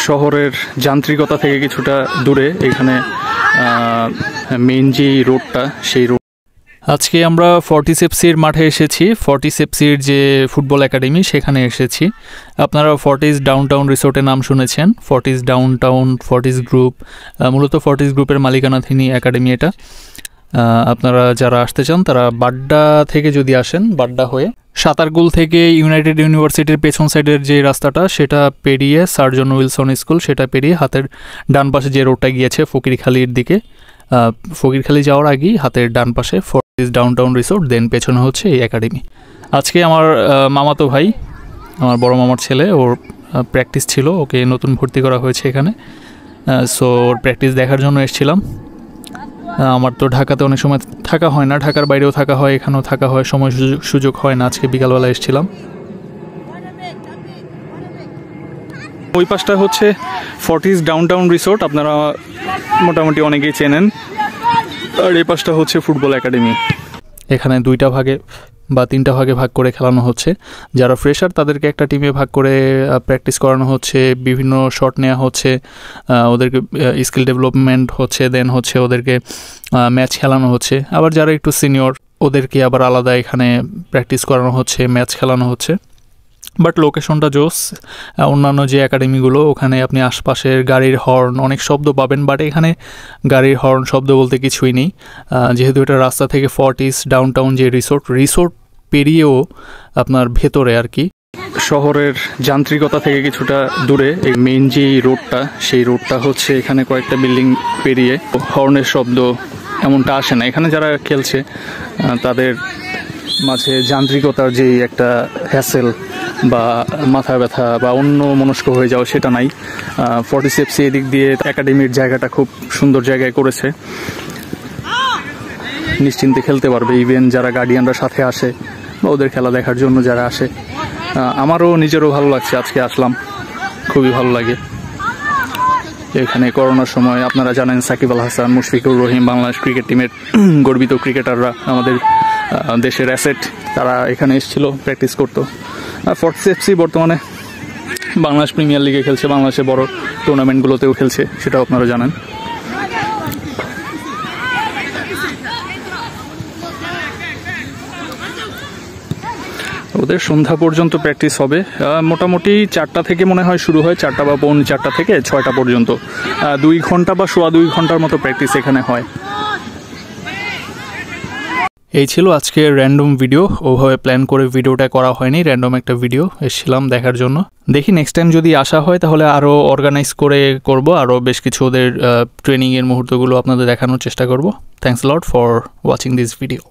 শহরের যান্ত্রিকতা থেকে কিছুটা দূরে এখানে মেইন যে রোডটা সেই রোড। আজকে আমরা ফর্টিসেপসির মাঠে এসেছি। ফর্টিসেপসির যে ফুটবল একাডেমি সেখানে এসেছি। আপনারা ফর্টিস ডাউনটাউন রিসোর্টের নাম শুনেছেন। ফর্টিস ডাউনটাউন, ফর্টিস গ্রুপ, মূলত ফর্টিস গ্রুপের মালিকানাধীন একাডেমি এটা। আপনারা যারা আসতে চান তারা বাড্ডা থেকে যদি আসেন, বাড্ডা হয়ে সাতারগুল থেকে ইউনাইটেড ইউনিভার্সিটির পেছন সাইডের যে রাস্তাটা সেটা পেরিয়ে সার্জন উইলসন স্কুল সেটা পেরিয়ে হাতের ডান পাশে যে রোডটা গিয়েছে ফকিরখালির দিকে, ফকিরখালি যাওয়ার আগেই হাতের ডান পাশে ফর্টিস ডাউনটাউন রিসোর্ট, দেন পেছনে হচ্ছে এই একাডেমি। আজকে আমার মামাতো ভাই, আমার বড় মামার ছেলে, ওর প্র্যাকটিস ছিল, ওকে নতুন ভর্তি করা হয়েছে এখানে। সো ওর প্র্যাকটিস দেখার জন্য এসেছিলাম। আমার তো ঢাকাতে অনেক সময় থাকা হয় না, ঢাকার বাইরেও থাকা হয়, এখানেও থাকা হয়, সময় সুযোগ হয় না। আজকে বিকালবেলা এসেছিলাম। ওই পাশটা হচ্ছে ফর্টিস ডাউনটাউন রিসোর্ট, আপনারা মোটামুটি অনেকেই চেনেন। আর এই পাশটা হচ্ছে ফুটবল একাডেমি। এখানে দুইটা ভাগে বা তিনটা ভাগে ভাগ করে খেলানো হচ্ছে। যারা ফ্রেশার তাদেরকে একটা টিমে ভাগ করে প্র্যাকটিস করানো হচ্ছে, বিভিন্ন শট নেওয়া হচ্ছে, ওদেরকে স্কিল ডেভেলপমেন্ট হচ্ছে, দেন হচ্ছে ওদেরকে ম্যাচ খেলানো হচ্ছে। আবার যারা একটু সিনিয়র ওদেরকে আবার আলাদা এখানে প্র্যাকটিস করানো হচ্ছে, ম্যাচ খেলানো হচ্ছে। বাট লোকেশনটা জোস। অন্যান্য যে একাডেমিগুলো ওখানে আপনি আশপাশের গাড়ির হর্ন, অনেক শব্দ পাবেন, বাট এখানে গাড়ির হর্ন শব্দ বলতে কিছুই নেই। যেহেতু এটা রাস্তা থেকে ফর্টিস ডাউনটাউন যে রিসোর্ট পেরিয়েও আপনার ভেতরে আর কি, শহরের যান্ত্রিকতা থেকে কিছুটা দূরে এই মেইন যে রোডটা সেই রোডটা হচ্ছে এখানে কয়েকটা বিল্ডিং পেরিয়ে হর্নের শব্দ এমনটা আসে না। এখানে যারা খেলছে তাদের মাঝে যান্ত্রিকতার যে একটা হ্যাসেল বা মাথা ব্যথা বা অন্য মনস্ক হয়ে যাওয়া সেটা নাই। ফর্টিসেপসি এদিক দিয়ে একাডেমির জায়গাটা খুব সুন্দর জায়গায় করেছে, নিশ্চিন্তে খেলতে পারবে। ইভেন যারা গার্ডিয়ানরা সাথে আসে বা ওদের খেলা দেখার জন্য যারা আসে, আমারও নিজেরও ভালো লাগছে। আজকে আসলাম, খুবই ভালো লাগে। এখানে করোনার সময় আপনারা জানেন সাকিব আল হাসান, মুশফিকুর রহিম, বাংলাদেশ ক্রিকেট টিমের গর্বিত ক্রিকেটাররা, আমাদের দেশের অ্যাসেট, তারা এখানে এসেছিল প্র্যাকটিস করতো। আর ফর্টিসেপসি বর্তমানে বাংলাদেশ প্রিমিয়ার লিগে খেলছে, বাংলাদেশের বড় টুর্নামেন্টগুলোতেও খেলছে, সেটাও আপনারা জানেন। ওদের সন্ধ্যা পর্যন্ত প্র্যাকটিস হবে। মোটামুটি 4টা থেকে মনে হয় শুরু হয়, 4টা বা পৌনে 4টা থেকে 6টা পর্যন্ত 2 ঘন্টা বা সোয়া 2 ঘন্টার মতো প্র্যাকটিস এখানে হয়। এই ছিল আজকে র্যান্ডম ভিডিও। ওভাবে প্ল্যান করে ভিডিওটা করা হয়নি, র্যান্ডম একটা ভিডিও এসেছিলাম দেখার জন্য। দেখি নেক্সট টাইম যদি আসা হয় তাহলে আরও অর্গানাইজ করে করব, আরও বেশ কিছু ওদের ট্রেনিংয়ের মুহূর্তগুলো আপনাদের দেখানোর চেষ্টা করব। Thanks lot for watching this video.